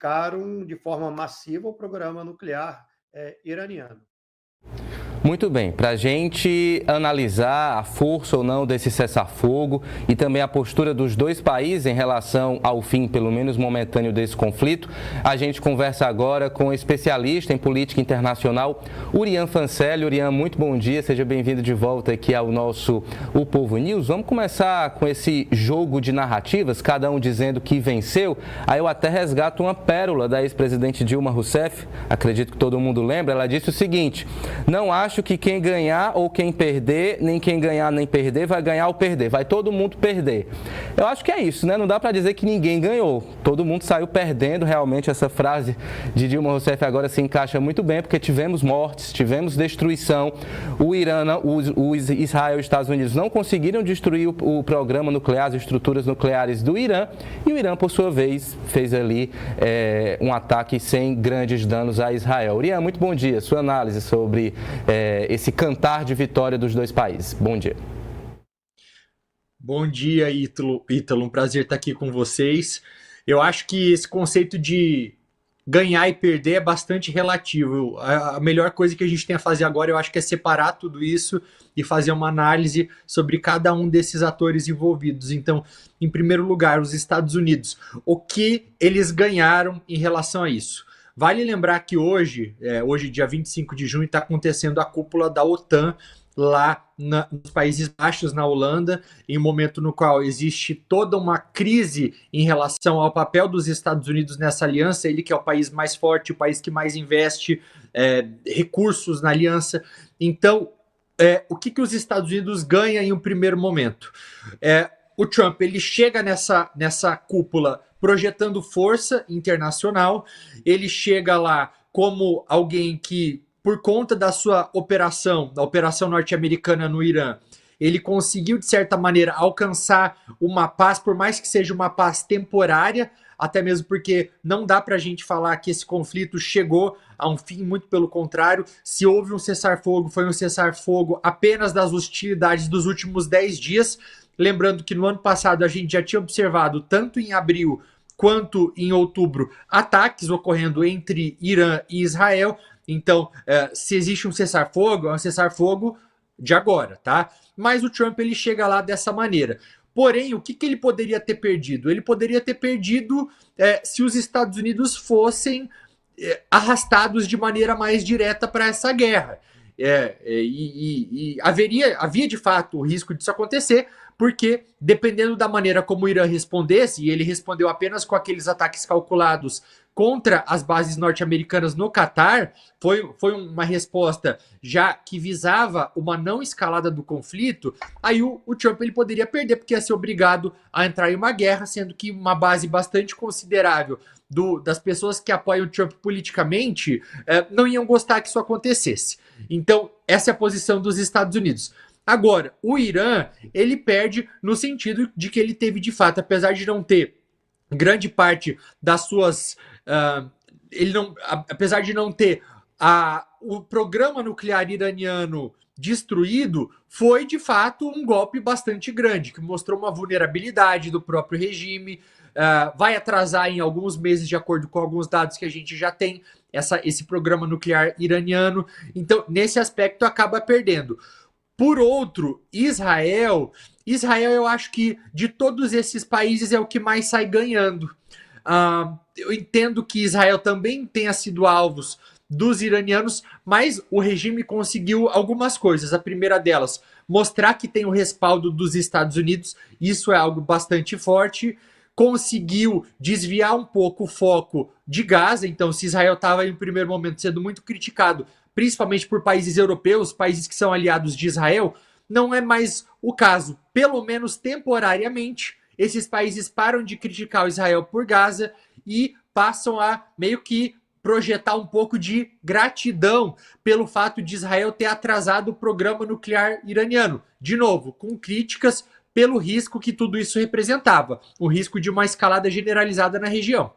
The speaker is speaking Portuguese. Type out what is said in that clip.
atacaram de forma massiva o programa nuclear iraniano. Muito bem, para a gente analisar a força ou não desse cessar-fogo e também a postura dos dois países em relação ao fim, pelo menos momentâneo, desse conflito, a gente conversa agora com o especialista em política internacional, Urian Fancelli. Urian, muito bom dia, seja bem-vindo de volta aqui ao nosso O Povo News. Vamos começar com esse jogo de narrativas, cada um dizendo que venceu. Aí eu até resgato uma pérola da ex-presidente Dilma Rousseff, acredito que todo mundo lembra. Ela disse o seguinte: não acho que quem ganhar ou quem perder, nem quem ganhar nem perder, vai ganhar ou perder, vai todo mundo perder. Eu acho que é isso, né? Não dá para dizer que ninguém ganhou, todo mundo saiu perdendo. Realmente essa frase de Dilma Rousseff agora se encaixa muito bem, porque tivemos mortes, tivemos destruição. O Irã, Israel e os Estados Unidos não conseguiram destruir o programa nuclear, as estruturas nucleares do Irã, e o Irã, por sua vez, fez ali um ataque sem grandes danos a Israel. Urian, muito bom dia, sua análise sobre esse cantar de vitória dos dois países. Bom dia. Bom dia, Ítalo. Um prazer estar aqui com vocês. Eu acho que esse conceito de ganhar e perder é bastante relativo. A melhor coisa que a gente tem a fazer agora, eu acho que é separar tudo isso e fazer uma análise sobre cada um desses atores envolvidos. Então, em primeiro lugar, os Estados Unidos. O que eles ganharam em relação a isso? Vale lembrar que hoje, dia 25 de junho, está acontecendo a cúpula da OTAN lá nos Países Baixos, na Holanda, em um momento no qual existe toda uma crise em relação ao papel dos Estados Unidos nessa aliança, ele que é o país mais forte, o país que mais investe recursos na aliança. Então, o que os Estados Unidos ganham em um primeiro momento? O Trump ele chega nessa cúpula projetando força internacional, ele chega lá como alguém que, por conta da sua operação, da operação norte-americana no Irã, ele conseguiu, de certa maneira, alcançar uma paz, por mais que seja uma paz temporária, até mesmo porque não dá para a gente falar que esse conflito chegou a um fim, muito pelo contrário. Se houve um cessar-fogo, foi um cessar-fogo apenas das hostilidades dos últimos 10 dias, lembrando que no ano passado a gente já tinha observado, tanto em abril quanto em outubro, ataques ocorrendo entre Irã e Israel. Então, se existe um cessar-fogo, é um cessar-fogo de agora, tá? Mas o Trump ele chega lá dessa maneira. Porém, o que ele poderia ter perdido? Ele poderia ter perdido se os Estados Unidos fossem arrastados de maneira mais direta para essa guerra. Havia de fato o risco disso acontecer, porque dependendo da maneira como o Irã respondesse, e ele respondeu apenas com aqueles ataques calculados contra as bases norte-americanas no Catar, foi uma resposta já que visava uma não escalada do conflito. Aí o Trump ele poderia perder, porque ia ser obrigado a entrar em uma guerra, sendo que uma base bastante considerável das pessoas que apoiam o Trump politicamente não iam gostar que isso acontecesse. Então, essa é a posição dos Estados Unidos. Agora, o Irã, ele perde no sentido de que ele teve, de fato, apesar de não ter grande parte das suas... apesar de não ter o programa nuclear iraniano destruído, foi, de fato, um golpe bastante grande, que mostrou uma vulnerabilidade do próprio regime, vai atrasar em alguns meses, de acordo com alguns dados que a gente já tem, esse programa nuclear iraniano. Então, nesse aspecto, acaba perdendo. Por outro, Israel, eu acho que de todos esses países é o que mais sai ganhando. Eu entendo que Israel também tenha sido alvos dos iranianos, mas o regime conseguiu algumas coisas. A primeira delas, mostrar que tem o respaldo dos Estados Unidos, isso é algo bastante forte. Conseguiu desviar um pouco o foco de Gaza. Então, se Israel estava em um primeiro momento sendo muito criticado, principalmente por países europeus, países que são aliados de Israel, não é mais o caso. Pelo menos temporariamente, esses países param de criticar o Israel por Gaza e passam a meio que projetar um pouco de gratidão pelo fato de Israel ter atrasado o programa nuclear iraniano. De novo, com críticas pelo risco que tudo isso representava, o risco de uma escalada generalizada na região.